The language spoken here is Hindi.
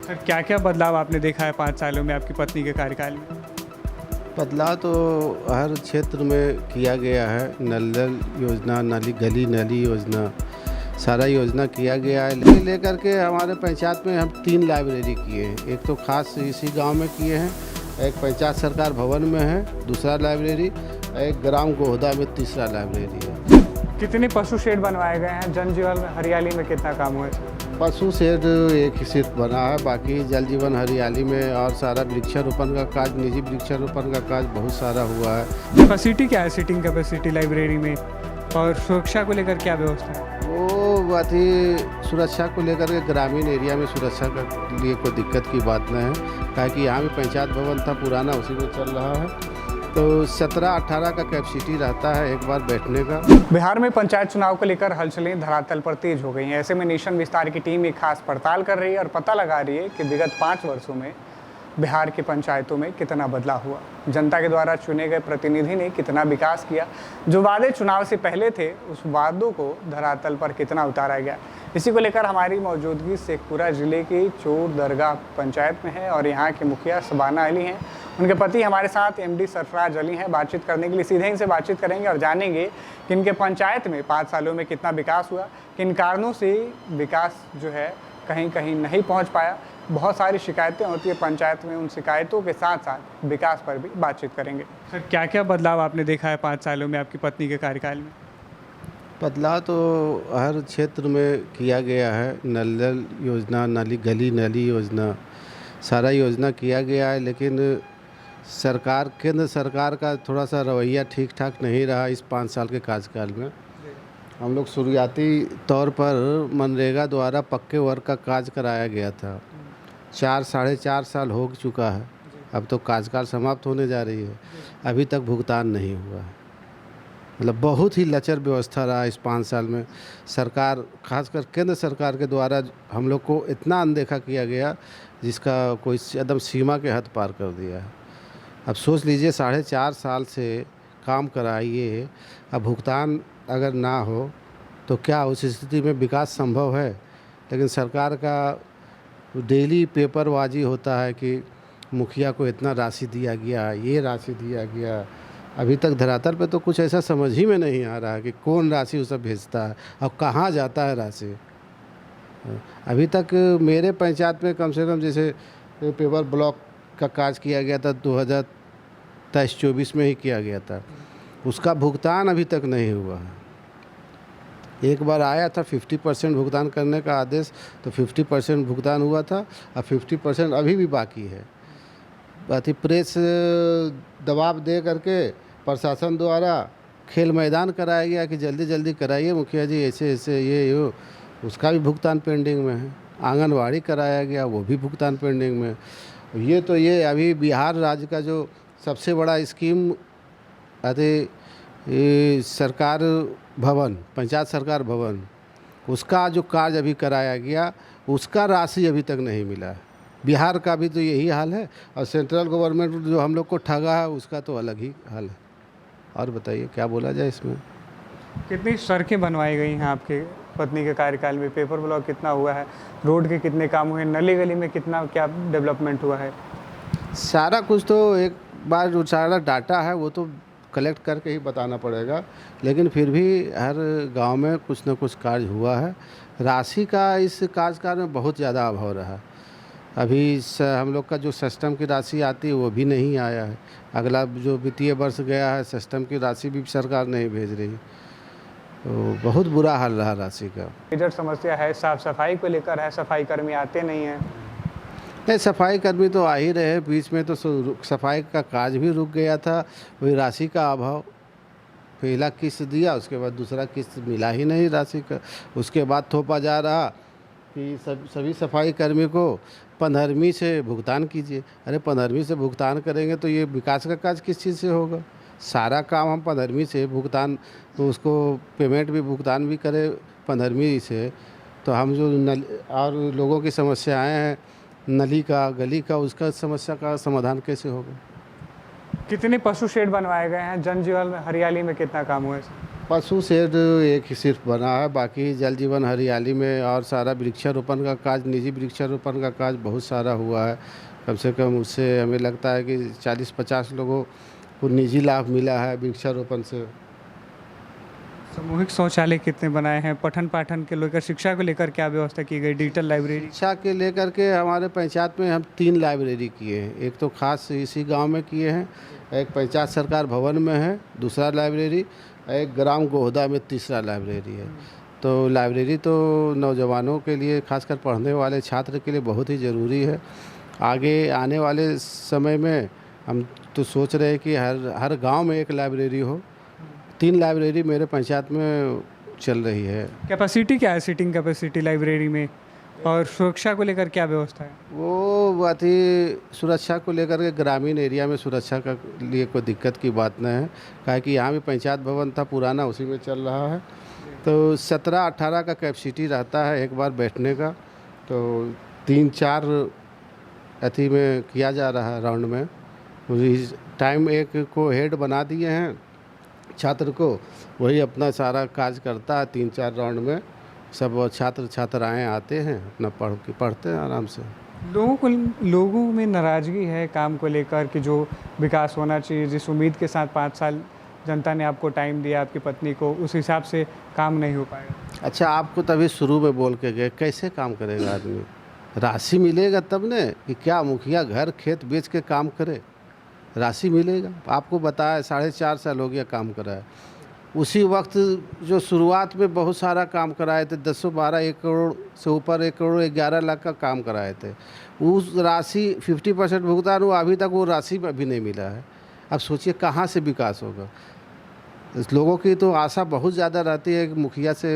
सर क्या क्या बदलाव आपने देखा है 5 सालों में आपकी पत्नी के कार्यकाल में? बदलाव तो हर क्षेत्र में किया गया है। नल जल योजना, नाली गली नाली योजना, सारा योजना किया गया है। लेकर के हमारे पंचायत में हम 3 लाइब्रेरी किए हैं। एक तो खास इसी गांव में किए हैं, एक पंचायत सरकार भवन में है दूसरा लाइब्रेरी, एक ग्राम गोहदा में तीसरा लाइब्रेरी है। कितने पशु शेड बनवाए गए हैं? जन जीवन में हरियाली में कितना काम हुआ है? पशु शेड एक ही सिर्फ बना है, बाकी जल जीवन हरियाली में और सारा वृक्षारोपण का काज, निजी वृक्षारोपण का काज बहुत सारा हुआ है। कैपेसिटी क्या है, सीटिंग कैपेसिटी लाइब्रेरी में, और सुरक्षा को लेकर क्या व्यवस्था है? वो बात ही सुरक्षा को लेकर के ग्रामीण एरिया में सुरक्षा के लिए कोई दिक्कत की बात नहीं है, काहे कि यहाँ भी पंचायत भवन था पुराना, उसी में चल रहा है। तो 17-18 का कैपेसिटी रहता है एक बार बैठने का। बिहार में पंचायत चुनाव को लेकर हलचलें धरातल पर तेज हो गई हैं। ऐसे में नेशन विस्तार की टीम एक खास पड़ताल कर रही है और पता लगा रही है कि विगत 5 वर्षों में बिहार की पंचायतों में कितना बदलाव हुआ, जनता के द्वारा चुने गए प्रतिनिधि ने कितना विकास किया, जो वादे चुनाव से पहले थे उस वादों को धरातल पर कितना उतारा गया। इसी को लेकर हमारी मौजूदगी शेखपुरा जिले की चोर दरगाह पंचायत में है और यहाँ के मुखिया शबाना अली हैं। उनके पति हमारे साथ एमडी सरफराज अली हैं। बातचीत करने के लिए सीधे इनसे बातचीत करेंगे और जानेंगे कि इनके पंचायत में 5 सालों में कितना विकास हुआ, किन कारणों से विकास जो है कहीं कहीं नहीं पहुंच पाया। बहुत सारी शिकायतें होती है पंचायत में, उन शिकायतों के साथ साथ विकास पर भी बातचीत करेंगे। सर क्या क्या बदलाव आपने देखा है 5 सालों में आपकी पत्नी के कार्यकाल में? बदलाव तो हर क्षेत्र में किया गया है। नल जल योजना, नाली गली नाली योजना, सारा योजना किया गया है। लेकिन सरकार, केंद्र सरकार का थोड़ा सा रवैया ठीक ठाक नहीं रहा इस 5 साल के कार्यकाल में। हम लोग शुरुआती तौर पर मनरेगा द्वारा पक्के वर्क का काज कराया गया था। 4-4.5 साल हो चुका है, अब तो कार्यकाल समाप्त होने जा रही है, अभी तक भुगतान नहीं हुआ है। मतलब बहुत ही लचर व्यवस्था रहा इस 5 साल में। सरकार, खासकर केंद्र सरकार के द्वारा हम लोग को इतना अनदेखा किया गया जिसका कोई एकदम सीमा के हद पार कर दिया है। अब सोच लीजिए 4.5 साल से काम कराइए, अब भुगतान अगर ना हो तो क्या उस स्थिति में विकास संभव है? लेकिन सरकार का डेली पेपरबाजी होता है कि मुखिया को इतना राशि दिया गया, ये राशि दिया गया। अभी तक धरातल पे तो कुछ ऐसा समझ ही में नहीं आ रहा है कि कौन राशि उसे भेजता है और कहाँ जाता है राशि। अभी तक मेरे पंचायत में कम से कम जैसे पेपर ब्लॉक का काज किया गया था 2023-24 में ही किया गया था, उसका भुगतान अभी तक नहीं हुआ है। एक बार आया था 50% भुगतान करने का आदेश, तो 50% भुगतान हुआ था और 50% अभी भी बाकी है। बात ही प्रेस दबाव दे करके प्रशासन द्वारा खेल मैदान कराया गया कि जल्दी जल्दी कराइए मुखिया जी, ऐसे ऐसे ये हो, उसका भी भुगतान पेंडिंग में है। आंगनवाड़ी कराया गया, वो भी भुगतान पेंडिंग में। ये अभी बिहार राज्य का जो सबसे बड़ा स्कीम ये सरकार भवन, पंचायत सरकार भवन, उसका जो कार्य अभी कराया गया, उसका राशि अभी तक नहीं मिला है। बिहार का भी तो यही हाल है और सेंट्रल गवर्नमेंट जो हम लोग को ठगा है उसका तो अलग ही हाल है। और बताइए क्या बोला जाए इसमें। कितनी सड़कें बनवाई गई हैं आपके पत्नी के कार्यकाल में? पेपर ब्लॉक कितना हुआ है? रोड के कितने काम हुए? नली गली में कितना क्या डेवलपमेंट हुआ है? सारा कुछ तो एक बार जो सारा डाटा है वो तो कलेक्ट करके ही बताना पड़ेगा, लेकिन फिर भी हर गांव में कुछ न कुछ कार्य हुआ है। राशि का इस कार्यकाल में बहुत ज़्यादा अभाव रहा। अभी हम लोग का जो सिस्टम की राशि आती है वो भी नहीं आया है। अगला जो वित्तीय वर्ष गया है सिस्टम की राशि भी सरकार नहीं भेज रही, तो बहुत बुरा हाल रहा राशि का। मेजर समस्या है साफ़ सफाई को लेकर है, सफाई कर्मी आते नहीं हैं। नहीं, सफाई कर्मी तो आ ही रहे, बीच में तो सफाई का काज भी रुक गया था, वही राशि का अभाव। पहला किस्त दिया, उसके बाद दूसरा किस्त मिला ही नहीं राशि का। उसके बाद थोपा जा रहा कि सभी सफाई कर्मी को 15वीं से भुगतान कीजिए। अरे 15वीं से भुगतान करेंगे तो ये विकास का काज किस चीज़ से होगा? सारा काम हम 15वीं से भुगतान, तो उसको पेमेंट भी भुगतान भी करें 15वीं से, तो हम जो नल और लोगों की समस्याएँ हैं, नली का गली का, उसका समस्या का समाधान कैसे होगा? कितने पशु शेड बनवाए गए हैं? जन जीवन में हरियाली में कितना काम हुआ है? पशु शेड एक ही सिर्फ बना है, बाकी जल जीवन हरियाली में और सारा वृक्षारोपण का काज, निजी वृक्षारोपण का काज बहुत सारा हुआ है। कम से कम उससे हमें लगता है कि 40-50 लोगों को निजी लाभ मिला है वृक्षारोपण से। सामूहिक शौचालय कितने बनाए हैं? पठन पाठन के लेकर, शिक्षा को लेकर क्या व्यवस्था की गई? Digital library? शिक्षा के लेकर के हमारे पंचायत में हम 3 लाइब्रेरी किए हैं। एक तो खास इसी गांव में किए हैं, एक पंचायत सरकार भवन में है दूसरा लाइब्रेरी, एक ग्राम गोहदा में तीसरा लाइब्रेरी है। तो लाइब्रेरी तो नौजवानों के लिए, खासकर पढ़ने वाले छात्र के लिए बहुत ही ज़रूरी है। आगे आने वाले समय में हम तो सोच रहे हैं कि हर गांव में एक लाइब्रेरी हो। 3 लाइब्रेरी मेरे पंचायत में चल रही है। कैपेसिटी क्या है, सीटिंग कैपेसिटी लाइब्रेरी में? और सुरक्षा को लेकर क्या व्यवस्था है? वो बात ही सुरक्षा को लेकर के ग्रामीण एरिया में सुरक्षा का लिए कोई दिक्कत की बात नहीं है, काहे कि यहाँ भी पंचायत भवन था पुराना, उसी में चल रहा है। तो 17-18 का कैपेसिटी रहता है एक बार बैठने का। तो 3-4 अथी में किया जा रहा है राउंड में। उस टाइम एक को हेड बना दिए हैं छात्र को, वही अपना सारा काज करता है। 3-4 राउंड में सब छात्राएँ आते हैं, अपना पढ़ते हैं आराम से। लोगों में नाराज़गी है काम को लेकर कि जो विकास होना चाहिए, जिस उम्मीद के साथ 5 साल जनता ने आपको टाइम दिया, आपकी पत्नी को, उस हिसाब से काम नहीं हो पाएगा। अच्छा, आपको तभी शुरू में बोल के गए, कैसे काम करेगा आदमी? राशि मिलेगा तब ने कि क्या मुखिया घर खेत बेच के काम करे? राशि मिलेगा। आपको बताया 4.5 साल हो गया काम करा है। उसी वक्त जो शुरुआत में बहुत सारा काम कराए थे, 10-12 करोड़ से ऊपर 1 करोड़ 11 लाख का काम कराए थे। उस राशि 50% भुगतान हुआ, अभी तक वो राशि अभी नहीं मिला है। अब सोचिए कहाँ से विकास होगा। लोगों की तो आशा बहुत ज़्यादा रहती है कि मुखिया से